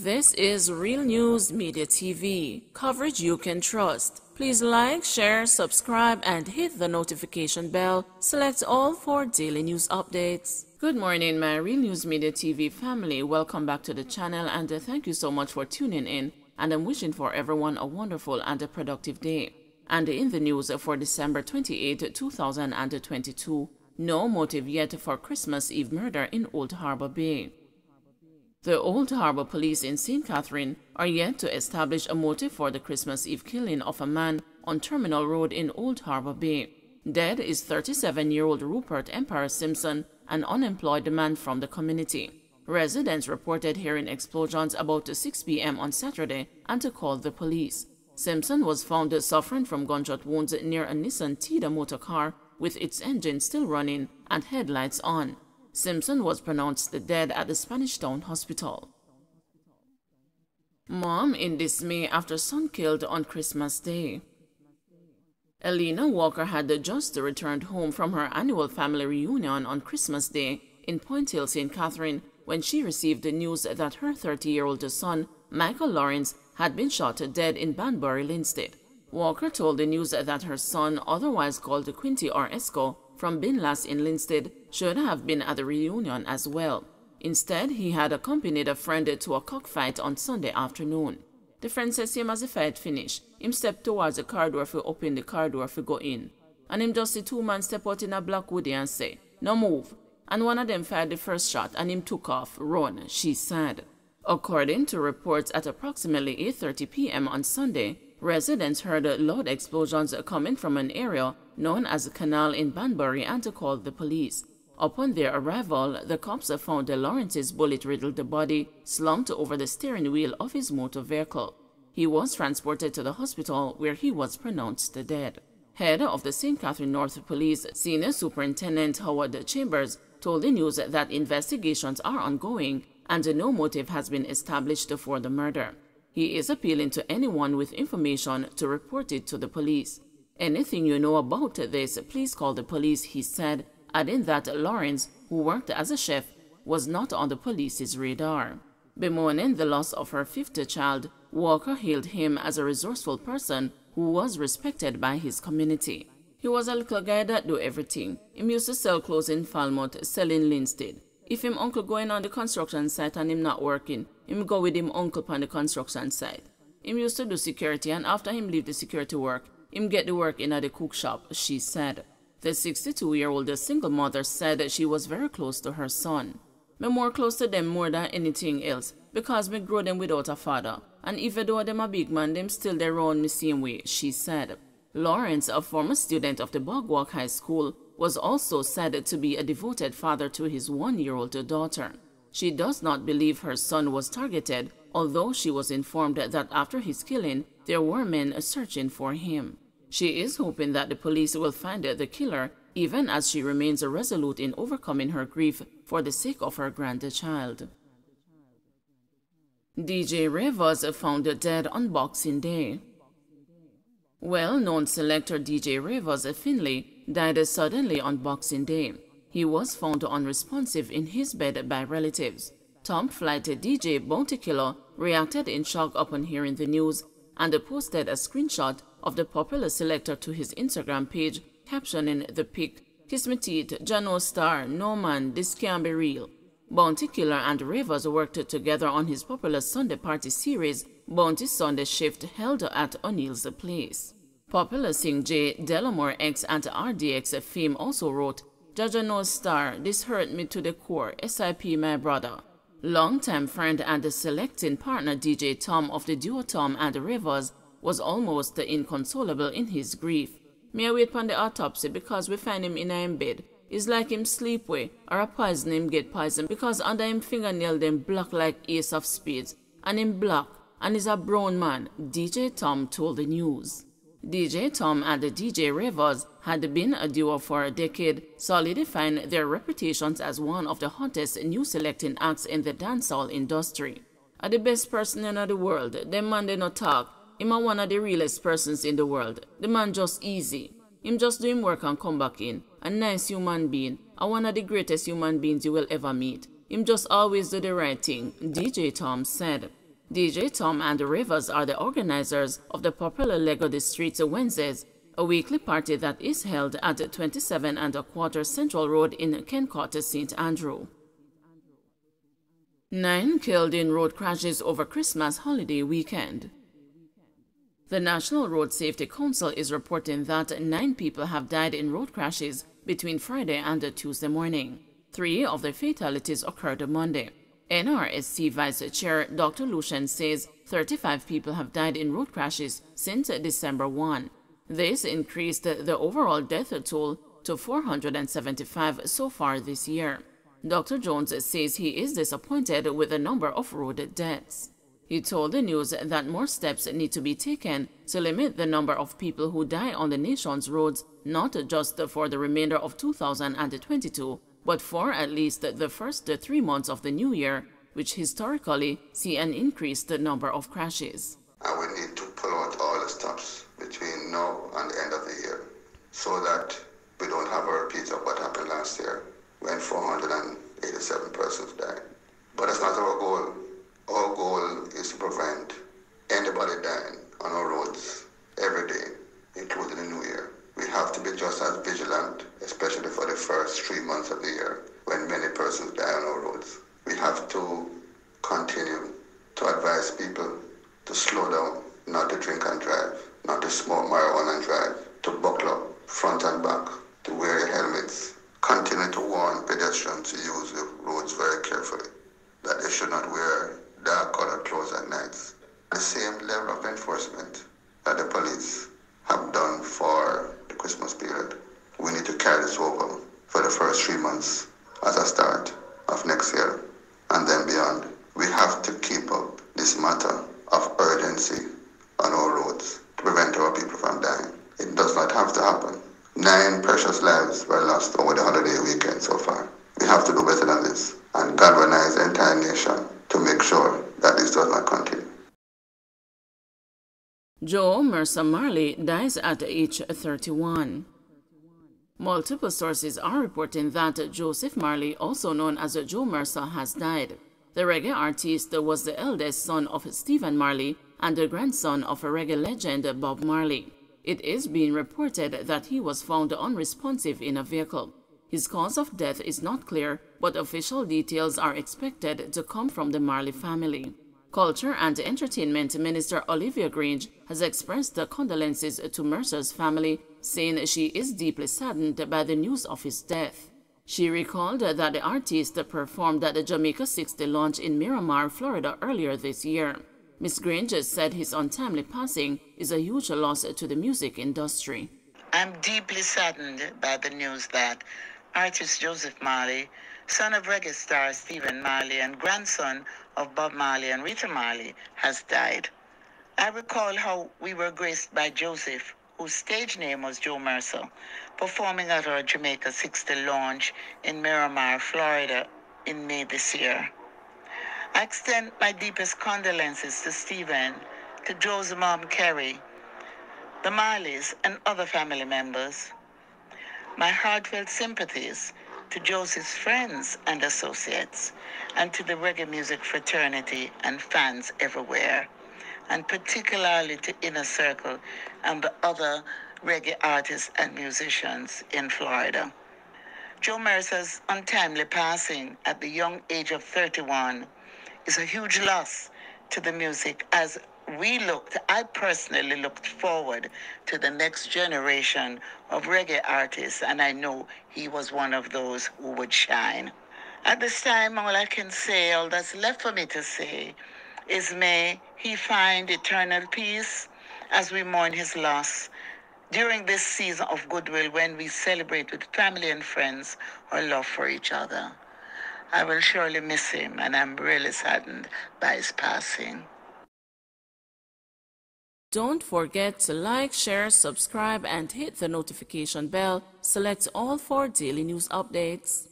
This is Real News Media TV, coverage you can trust. Please like, share, subscribe, and hit the notification bell. Select all for daily news updates. Good morning, my Real News Media TV family. Welcome back to the channel, and thank you so much for tuning in. And I'm wishing for everyone a wonderful and a productive day. And in the news for December 28, 2022, no motive yet for Christmas Eve murder in Old Harbour Bay. The Old Harbour Police in St. Catherine are yet to establish a motive for the Christmas Eve killing of a man on Terminal Road in Old Harbour Bay. Dead is 37-year-old Rupert Empire Simpson, an unemployed man from the community. Residents reported hearing explosions about 6 p.m. on Saturday and to call the police. Simpson was found suffering from gunshot wounds near a Nissan Tida motor car with its engine still running and headlights on. Simpson was pronounced dead at the Spanish Town Hospital. Mom in dismay after son killed on Christmas Day. Elena Walker had just returned home from her annual family reunion on Christmas Day in Point Hill, St. Catherine, when she received the news that her 30-year-old son, Michael Lawrence, had been shot dead in Banbury, Linstead. Walker told the news that her son, otherwise called Quinty or Esco, from Binlas in Linstead, should have been at the reunion as well. Instead, he had accompanied a friend to a cockfight on Sunday afternoon. The friend says him as the fight finished, him stepped towards the car door to open the car door to go in. And him just see two men step out in a black hoodie and say, "No move." And one of them fired the first shot and him took off, run, she said. According to reports, at approximately 8:30 p.m. on Sunday, residents heard loud explosions coming from an area known as the Canal in Banbury and to call the police. Upon their arrival, the cops found Lawrence's bullet-riddled body slumped over the steering wheel of his motor vehicle. He was transported to the hospital where he was pronounced dead. Head of the St. Catherine North Police, Senior Superintendent Howard Chambers, told the news that investigations are ongoing and no motive has been established for the murder. He is appealing to anyone with information to report it to the police. "Anything you know about this, please call the police," he said, adding that Lawrence, who worked as a chef, was not on the police's radar. Bemoaning the loss of her fifth child, Walker hailed him as a resourceful person who was respected by his community. "He was a little guy that do everything. Him used to sell clothes in Falmouth, selling Linstead. If him uncle going on the construction site and him not working, him go with him uncle on the construction site. Him used to do security, and after him leave the security work, him get the work in at the cook shop," she said. The 62-year-old single mother said she was very close to her son. "Me more close to them more than anything else, because me grow them without a father, and even though them a big man, them still they round me same way," she said. Lawrence, a former student of the Bogwalk High School, was also said to be a devoted father to his 1-year-old daughter. She does not believe her son was targeted, although she was informed that after his killing, there were men searching for him. She is hoping that the police will find the killer, even as she remains resolute in overcoming her grief for the sake of her grandchild. DJ Rivers found dead on Boxing Day. Well-known selector DJ Rivers Finley died suddenly on Boxing Day. He was found unresponsive in his bed by relatives. Top flight DJ Bounty Killer reacted in shock upon hearing the news and posted a screenshot of the popular selector to his Instagram page, captioning the pic, "Kiss me teeth, Jano Star, no man, this can't be real." Bounty Killer and Rivers worked together on his popular Sunday party series, Bounty Sunday Shift, held at O'Neill's Place. Popular Sing J, Delamore X, and RDX fame also wrote, "Jaja No Star, this hurt me to the core, SIP my brother." Longtime friend and selecting partner DJ Tom of the duo Tom and Rivers was almost inconsolable in his grief. "Me a wait pon the autopsy because we find him in him bed. It's like him sleep way, or a poison him get poison because under him fingernail them black like ace of spades, and him black, and is a brown man," DJ Tom told the news. DJ Tom and DJ Rivers had been a duo for a decade, solidifying their reputations as one of the hottest new selecting acts in the dancehall industry. "Are the best person in the world, them man they not talk. Him a one of the realest persons in the world. The man just easy. Him just do him work and come back in. A nice human being, and one of the greatest human beings you will ever meet. Him just always do the right thing," DJ Tom said. DJ Tom and the Ravers are the organizers of the popular Lego the Streets Wednesdays, a weekly party that is held at 27 1/4 Central Road in Kencott, St. Andrew. 9 killed in road crashes over Christmas holiday weekend. The National Road Safety Council is reporting that 9 people have died in road crashes between Friday and Tuesday morning. 3 of the fatalities occurred Monday. NRSC Vice Chair Dr. Lucian says 35 people have died in road crashes since December 1. This increased the overall death toll to 475 so far this year. Dr. Jones says he is disappointed with the number of road deaths. He told the news that more steps need to be taken to limit the number of people who die on the nation's roads, not just for the remainder of 2022, but for at least the first 3 months of the new year, which historically see an increased number of crashes. And we need to pull out all the stops between now and the end of the year so that we don't have a repeat of what happened last year when 487 persons died. But that's not our goal. Our goal is to prevent anybody dying on our roads every day, including the new year. We have to be just as vigilant, especially for the first 3 months of the year when many persons die on our roads. We have to continue to advise people to slow down, not to drink and drive, not to smoke marijuana and drive, to buckle up front and back, to wear your helmets. Continue to warn pedestrians to use the roads very carefully, that they should not wear dark-colored clothes at nights. The same level of enforcement that the police have done for the Christmas period, we need to carry this over for the first 3 months as a start of next year and then beyond. We have to keep up this matter of urgency on our roads to prevent our people from dying. It does not have to happen. 9 precious lives were lost over the holiday weekend so far. We have to do better than this and galvanize the entire nation to make sure that this does not continue. Joe Mercer Marley dies at age 31. Multiple sources are reporting that Joseph Marley, also known as Joe Mercer, has died. The reggae artist was the eldest son of Stephen Marley and the grandson of a reggae legend Bob Marley. It is being reported that he was found unresponsive in a vehicle. His cause of death is not clear, but official details are expected to come from the Marley family. Culture and Entertainment Minister Olivia Grange has expressed condolences to Mercer's family, saying she is deeply saddened by the news of his death. She recalled that the artist performed at the Jamaica 60 launch in Miramar, Florida earlier this year. Ms. Grange said his untimely passing is a huge loss to the music industry. I'm deeply saddened by the news that artist Joseph Marley, son of reggae star Stephen Marley and grandson of Bob Marley and Rita Marley, has died. I recall how we were graced by Joseph, whose stage name was Joe Mercer, performing at our Jamaica 60 launch in Miramar, Florida in May this year. I extend my deepest condolences to Stephen, to Joe's mom Kerry, the Marleys and other family members. My heartfelt sympathies to Joseph's friends and associates, and to the reggae music fraternity and fans everywhere, and particularly to Inner Circle and the other reggae artists and musicians in Florida. Joe Mercer's untimely passing at the young age of 31 is a huge loss to the music, as I personally looked forward to the next generation of reggae artists, and I know he was one of those who would shine. At this time, all that's left for me to say is may he find eternal peace as we mourn his loss during this season of goodwill when we celebrate with family and friends our love for each other. I will surely miss him, and I'm really saddened by his passing. Don't forget to like, share, subscribe, and hit the notification bell. Select all for daily news updates.